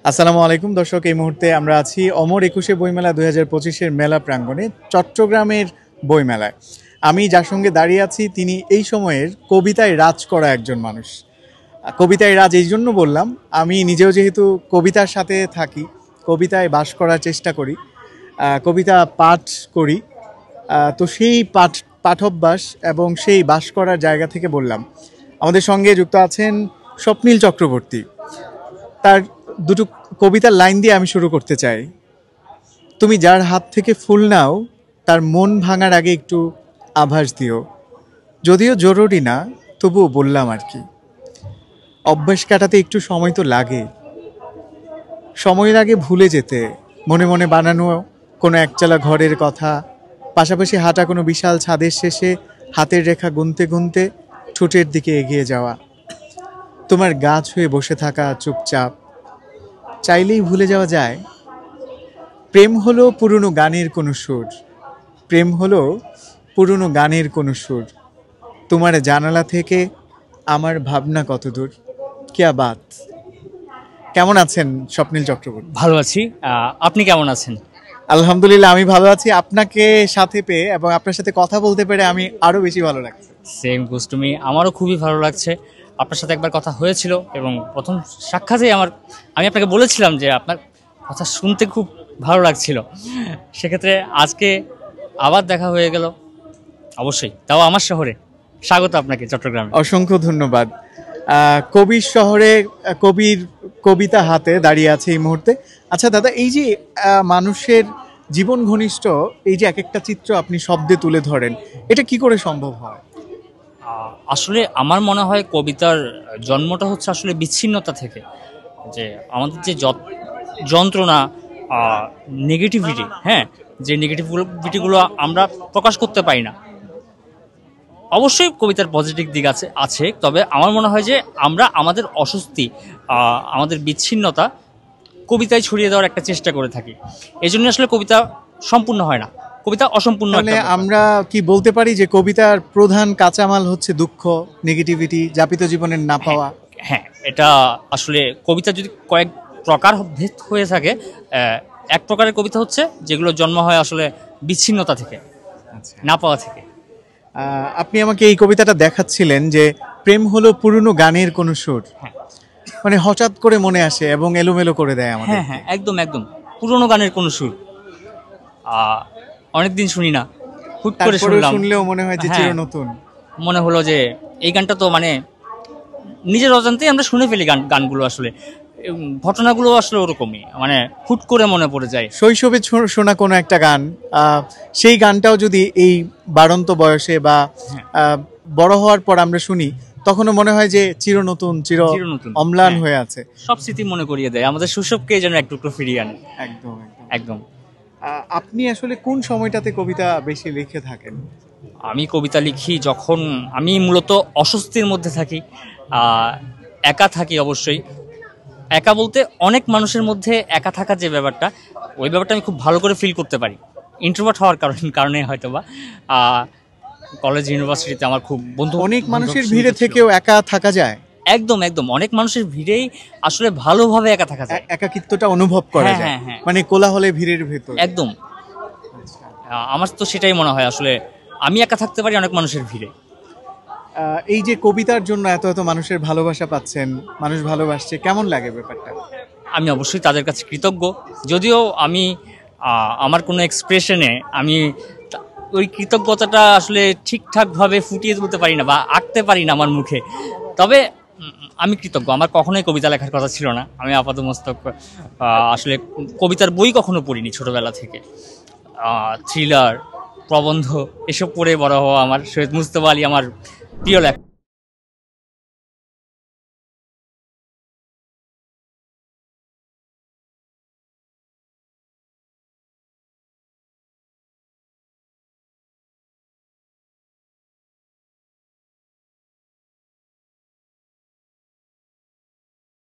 আসসালামু আলাইকুম দর্শক, এই মুহূর্তে আমরা আছি অমর ২১শে বইমেলা ২০২৫-এর মেলা প্রাঙ্গণে, চট্টগ্রামের বইমেলায়। আমি যার সঙ্গে দাঁড়িয়ে আছি তিনি এই সময়ের কবিতায় রাজ করা একজন মানুষ। কবিতায় রাজ এই জন্য বললাম, আমি নিজেও যেহেতু কবিতার সাথে থাকি, কবিতায় বাস করার চেষ্টা করি, কবিতা পাঠ করি, তো সেই পাঠভ্যাস এবং সেই বাস করার জায়গা থেকে বললাম। আমাদের সঙ্গে যুক্ত আছেন স্বপ্নীল চক্রবর্তী। তার দুটো কবিতার লাইন দিয়ে আমি শুরু করতে চাই। তুমি যার হাত থেকে ফুল নাও, তার মন ভাঙার আগে একটু আভাস দিও। যদিও জরুরি না, তবুও বললাম আর কি। অভ্যাস কাটাতে একটু সময় তো লাগে, সময় লাগে ভুলে যেতে, মনে মনে বানানো কোনো একচালা ঘরের কথা, পাশাপাশি হাঁটা কোনো বিশাল ছাদের শেষে হাতের রেখা গুনতে গুনতে ঠোঁটের দিকে এগিয়ে যাওয়া। তোমার গাছ হয়ে বসে থাকা চুপচাপ, চাইলেই ভুলে যাওয়া যায়। প্রেম হলো পুরনো গানের কোনো সুর, প্রেম হলো পুরনো গানের কোনো সুর। তোমার জানালা থেকে আমার ভাবনা কত দূর, কিয়া বাত। কেমন আছেন স্বপ্নীল চক্রবর্তী? ভালো আছি। আপনি কেমন আছেন? আলহামদুলিল্লাহ, আমি ভালো আছি। আপনাকে সাথে পেয়ে এবং আপনার সাথে কথা বলতে পেরে আমি আরো বেশি ভালো লাগছে। সেম গোস টু মি, আমারও খুবই ভালো লাগছে। আপনার সাথে একবার কথা হয়েছিল এবং প্রথম সাক্ষাতেই আমি আপনাকে বলেছিলাম যে আপনার কথা শুনতে খুব ভালো লাগছিল। সেক্ষেত্রে আজকে আবার দেখা হয়ে গেল, অবশ্যই, তাও আমার শহরে। স্বাগত আপনাকে চট্টগ্রামে। অসংখ্য ধন্যবাদ। কবির শহরে কবির কবিতা হাতে দাঁড়িয়ে আছে এই মুহূর্তে। আচ্ছা দাদা, এই যে মানুষের জীবন ঘনিষ্ঠ এই যে এক একটা চিত্র আপনি শব্দে তুলে ধরেন, এটা কি করে সম্ভব হয়? আসলে আমার মনে হয় কবিতার জন্মটা হচ্ছে আসলে বিচ্ছিন্নতা থেকে, যে আমাদের যে যন্ত্রণা, নেগেটিভিটি, হ্যাঁ, যে নেগেটিভিটিগুলো আমরা প্রকাশ করতে পারি না। অবশ্যই কবিতার পজিটিভ দিক আছে, তবে আমার মনে হয় যে আমরা আমাদের অস্বস্তি, আমাদের বিচ্ছিন্নতা কবিতায় ছড়িয়ে দেওয়ার একটা চেষ্টা করে থাকি। এই জন্য আসলে কবিতা সম্পূর্ণ হয় না, কবিতা অসম্পূর্ণ। আমরা কি বলতে পারি যে কবিতার প্রধান কাঁচামাল হচ্ছে দুঃখ, নেগেটিভিটি, যাপিত জীবনের না পাওয়া? হ্যাঁ, এটা আসলে কবিতা যদি কয়েক প্রকার ভেদ হয়ে থাকে, এক প্রকারের কবিতা হচ্ছে যেগুলো জন্ম হয় আসলে বিচ্ছিন্নতা থেকে, না পাওয়া থেকে। আপনি আমাকে এই কবিতাটা দেখাচ্ছিলেন যে প্রেম হলো পুরনো গানের কোনো সুর। হ্যাঁ, মানে হঠাৎ করে মনে আসে এবং এলোমেলো করে দেয় আমাদের। হ্যাঁ হ্যাঁ, একদম একদম পুরনো গানের কোনো সুর। অনেকদিন শুনি না, হুট করে শুনলেও মনে হয় যে চির নতুন। মনে হলো যে এই গানটা তো মানে নিজের অজান্তেই আমরা শুনে ফেলি গানগুলো। আসলে ঘটনাগুলো আসলে ওরকমই, মানে হুট করে মনে পড়ে যায়। শৈশবে শোনা কোনো একটা গান, সেই গানটাও যদি এই বাড়ন্ত বয়সে বা বড় হওয়ার পর আমরা শুনি, তখনও মনে হয় যে চির নতুন, চির অম্লান হয়ে আছে। সব স্মৃতি মনে করিয়ে দেয়, আমাদের শৈশবকে যেন একটু ফিরিয়ে আনে। একদম একদম। আপনি আসলে কোন সময়টাতে কবিতা বেশি লিখে থাকেন? আমি কবিতা লিখি যখন আমি মূলত অস্বস্তির মধ্যে থাকি, একা থাকি। অবশ্যই একা বলতে অনেক মানুষের মধ্যে একা থাকার যে ব্যাপারটা, ওই ব্যাপারটা আমি খুব ভালো করে ফিল করতে পারি, ইন্ট্রোভার্ট হওয়ার কারণে হয়তো বা। কলেজ ইউনিভার্সিটিতে আমার খুব বন্ধু, অনেক মানুষের ভিড়ে থেকেও একা থাকা যায়। একদম একদম, অনেক মানুষের ভিড়েই আসলে ভালোভাবে একা থাকা যায়, একাকিত্বটা অনুভব করা যায়। মানে কোলাহলে ভিড়ের ভেতর একদম। আমার তো সেটাই মনে হয়, আসলে আমি একা থাকতে পারি অনেক মানুষের ভিড়ে। এই যে কবিতার জন্য এত এত মানুষের ভালোবাসা পাচ্ছেন, মানুষ ভালোবাসছে, কেমন লাগে ব্যাপারটা? আমি অবশ্যই তাদের কাছে কৃতজ্ঞ। যদিও আমি আমার কোনো এক্সপ্রেশনে আমি ওই কৃতজ্ঞতাটা আসলে ঠিকঠাকভাবে ফুটিয়ে তুলতে পারি না বা আঁকতে পারি না আমার মুখে, তবে আমি কৃতজ্ঞ। আমার কখনোই কবিতা লেখার কথা ছিল না, আমি আপাতমস্তক আসলে কবিতার বই কখনো পড়িনি ছোটবেলা থেকে। থ্রিলার, প্রবন্ধ এসব পড়ে বড় হওয়া। আমার সৈয়দ মুজতবা আলী আমার প্রিয় লেখক।